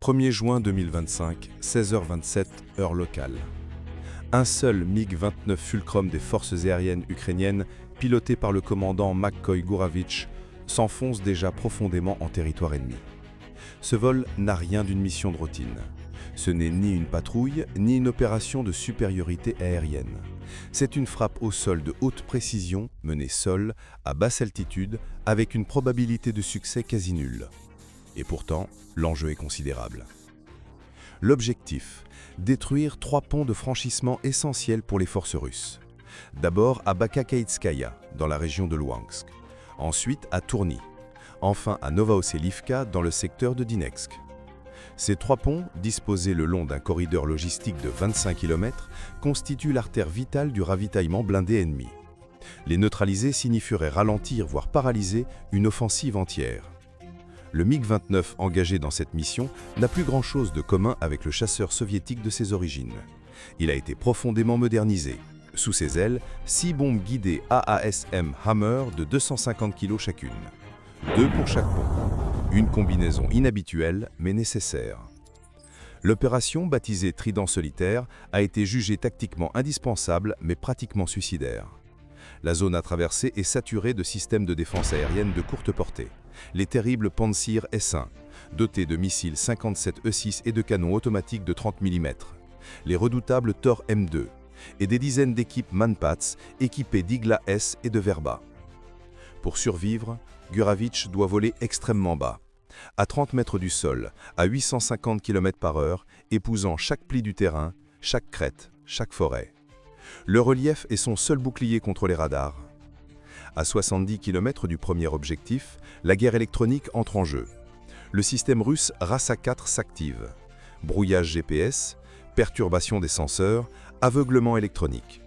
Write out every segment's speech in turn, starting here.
1er juin 2025, 16h27, heure locale. Un seul MiG-29 Fulcrum des forces aériennes ukrainiennes, piloté par le commandant McCoy Gouravitch, s'enfonce déjà profondément en territoire ennemi. Ce vol n'a rien d'une mission de routine. Ce n'est ni une patrouille, ni une opération de supériorité aérienne. C'est une frappe au sol de haute précision, menée seule, à basse altitude, avec une probabilité de succès quasi nulle. Et pourtant, l'enjeu est considérable. L'objectif, détruire 3 ponts de franchissement essentiels pour les forces russes. D'abord à Bakakaïtskaya, dans la région de Louhansk. Ensuite à Tourny. Enfin à Novaoselivka, dans le secteur de Donetsk. Ces 3 ponts, disposés le long d'un corridor logistique de 25 km, constituent l'artère vitale du ravitaillement blindé ennemi. Les neutraliser signifierait ralentir, voire paralyser, une offensive entière. Le MiG-29 engagé dans cette mission n'a plus grand-chose de commun avec le chasseur soviétique de ses origines. Il a été profondément modernisé. Sous ses ailes, 6 bombes guidées AASM Hammer de 250 kg chacune. 2 pour chaque pont. Une combinaison inhabituelle, mais nécessaire. L'opération, baptisée Trident solitaire, a été jugée tactiquement indispensable, mais pratiquement suicidaire. La zone à traverser est saturée de systèmes de défense aérienne de courte portée. Les terribles Pantsir S1, dotés de missiles 57 E6 et de canons automatiques de 30 mm. Les redoutables Tor M2, et des dizaines d'équipes Manpats équipées d'Igla S et de Verba. Pour survivre, Gouravitch doit voler extrêmement bas, à 30 mètres du sol, à 850 km/h, épousant chaque pli du terrain, chaque crête, chaque forêt. Le relief est son seul bouclier contre les radars. À 70 km du premier objectif, la guerre électronique entre en jeu. Le système russe Rasa 4 s'active. Brouillage GPS, perturbation des senseurs, aveuglement électronique.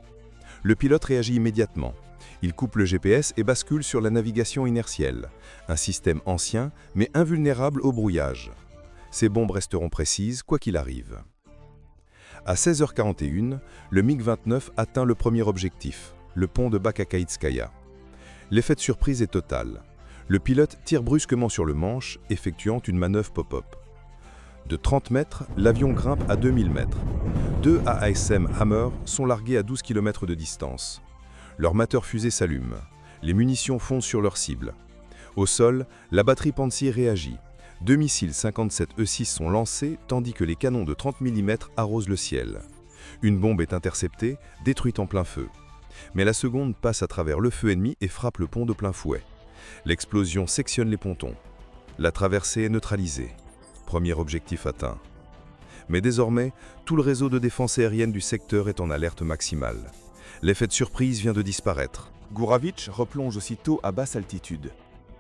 Le pilote réagit immédiatement. Il coupe le GPS et bascule sur la navigation inertielle, un système ancien mais invulnérable au brouillage. Ces bombes resteront précises quoi qu'il arrive. À 16h41, le MiG-29 atteint le premier objectif, le pont de Bakakaïtskaya. L'effet de surprise est total. Le pilote tire brusquement sur le manche, effectuant une manœuvre pop-up. De 30 mètres, l'avion grimpe à 2000 mètres. 2 AASM Hammer sont largués à 12 km de distance. Leur moteur fusée s'allume. Les munitions foncent sur leur cible. Au sol, la batterie Pantsir réagit. 2 missiles 57 E6 sont lancés, tandis que les canons de 30 mm arrosent le ciel. Une bombe est interceptée, détruite en plein feu. Mais la seconde passe à travers le feu ennemi et frappe le pont de plein fouet. L'explosion sectionne les pontons. La traversée est neutralisée. Premier objectif atteint. Mais désormais, tout le réseau de défense aérienne du secteur est en alerte maximale. L'effet de surprise vient de disparaître. Gouravitch replonge aussitôt à basse altitude.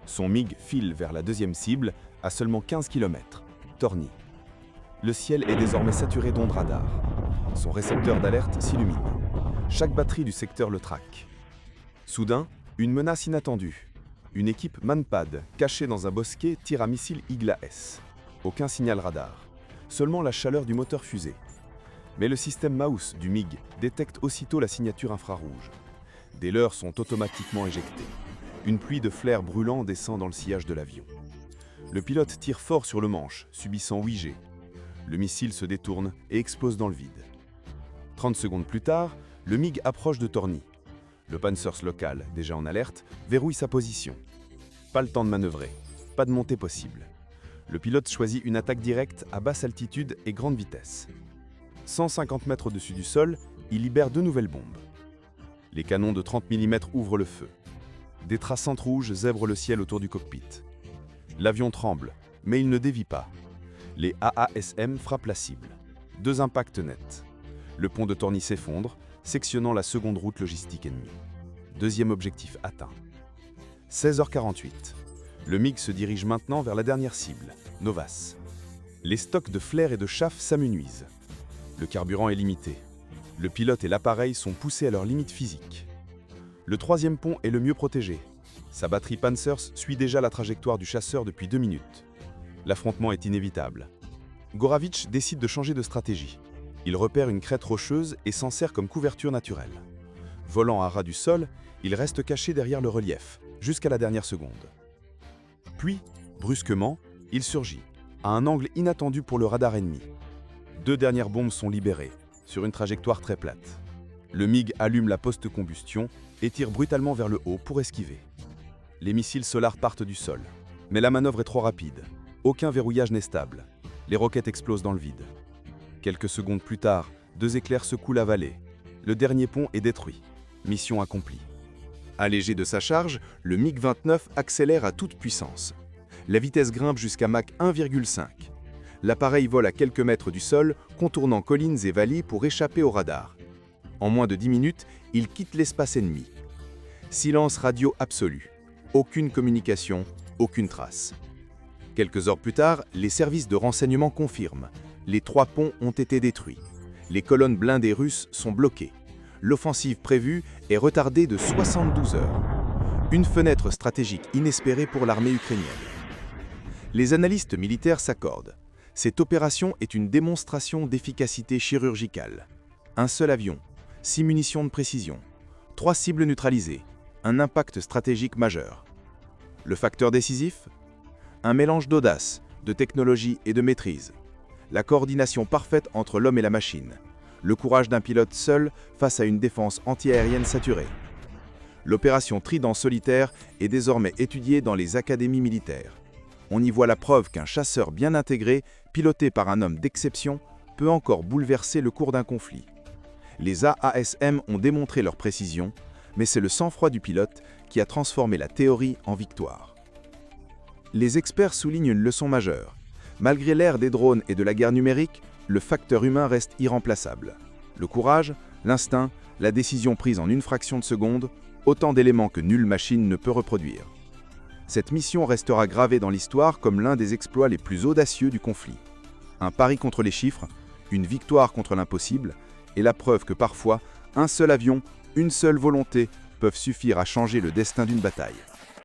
Son MiG file vers la deuxième cible, à seulement 15 km, Torny. Le ciel est désormais saturé d'ondes radar. Son récepteur d'alerte s'illumine. Chaque batterie du secteur le traque. Soudain, une menace inattendue. Une équipe Manpad, cachée dans un bosquet, tire un missile Igla S. Aucun signal radar. Seulement la chaleur du moteur fusée. Mais le système Maus du MiG détecte aussitôt la signature infrarouge. Des leurres sont automatiquement éjectés. Une pluie de flares brûlants descend dans le sillage de l'avion. Le pilote tire fort sur le manche, subissant 8 jets. Le missile se détourne et explose dans le vide. 30 secondes plus tard, le MiG approche de Torny. Le Panzers local, déjà en alerte, verrouille sa position. Pas le temps de manœuvrer, pas de montée possible. Le pilote choisit une attaque directe à basse altitude et grande vitesse. 150 mètres au-dessus du sol, il libère 2 nouvelles bombes. Les canons de 30 mm ouvrent le feu. Des traçantes rouges zèbrent le ciel autour du cockpit. L'avion tremble, mais il ne dévie pas. Les AASM frappent la cible. 2 impacts nets. Le pont de Torny s'effondre, sectionnant la seconde route logistique ennemie. Deuxième objectif atteint. 16h48. Le MiG se dirige maintenant vers la dernière cible, Novas. Les stocks de flares et de chaff s'amenuisent. Le carburant est limité. Le pilote et l'appareil sont poussés à leur limite physique. Le troisième pont est le mieux protégé. Sa batterie Panzers suit déjà la trajectoire du chasseur depuis 2 minutes. L'affrontement est inévitable. Gouravitch décide de changer de stratégie. Il repère une crête rocheuse et s'en sert comme couverture naturelle. Volant à ras du sol, il reste caché derrière le relief, jusqu'à la dernière seconde. Puis, brusquement, il surgit. à un angle inattendu pour le radar ennemi. 2 dernières bombes sont libérées, sur une trajectoire très plate. Le MiG allume la post-combustion et tire brutalement vers le haut pour esquiver. Les missiles solars partent du sol, mais la manœuvre est trop rapide. Aucun verrouillage n'est stable. Les roquettes explosent dans le vide. Quelques secondes plus tard, 2 éclairs secouent la vallée. Le dernier pont est détruit. Mission accomplie. Allégé de sa charge, le MiG-29 accélère à toute puissance. La vitesse grimpe jusqu'à Mach 1,5. L'appareil vole à quelques mètres du sol, contournant collines et vallées pour échapper au radar. En moins de 10 minutes, il quitte l'espace ennemi. Silence radio absolu. Aucune communication, aucune trace. Quelques heures plus tard, les services de renseignement confirment. Les 3 ponts ont été détruits. Les colonnes blindées russes sont bloquées. L'offensive prévue est retardée de 72 heures. Une fenêtre stratégique inespérée pour l'armée ukrainienne. Les analystes militaires s'accordent. Cette opération est une démonstration d'efficacité chirurgicale. Un seul avion, 6 munitions de précision, 3 cibles neutralisées, un impact stratégique majeur. Le facteur décisif ? Un mélange d'audace, de technologie et de maîtrise. La coordination parfaite entre l'homme et la machine. Le courage d'un pilote seul face à une défense antiaérienne saturée. L'opération Trident solitaire est désormais étudiée dans les académies militaires. On y voit la preuve qu'un chasseur bien intégré, piloté par un homme d'exception, peut encore bouleverser le cours d'un conflit. Les AASM ont démontré leur précision, mais c'est le sang-froid du pilote qui a transformé la théorie en victoire. Les experts soulignent une leçon majeure. Malgré l'ère des drones et de la guerre numérique, le facteur humain reste irremplaçable. Le courage, l'instinct, la décision prise en une fraction de seconde, autant d'éléments que nulle machine ne peut reproduire. Cette mission restera gravée dans l'histoire comme l'un des exploits les plus audacieux du conflit. Un pari contre les chiffres, une victoire contre l'impossible, et la preuve que parfois, un seul avion, une seule volonté peuvent suffire à changer le destin d'une bataille.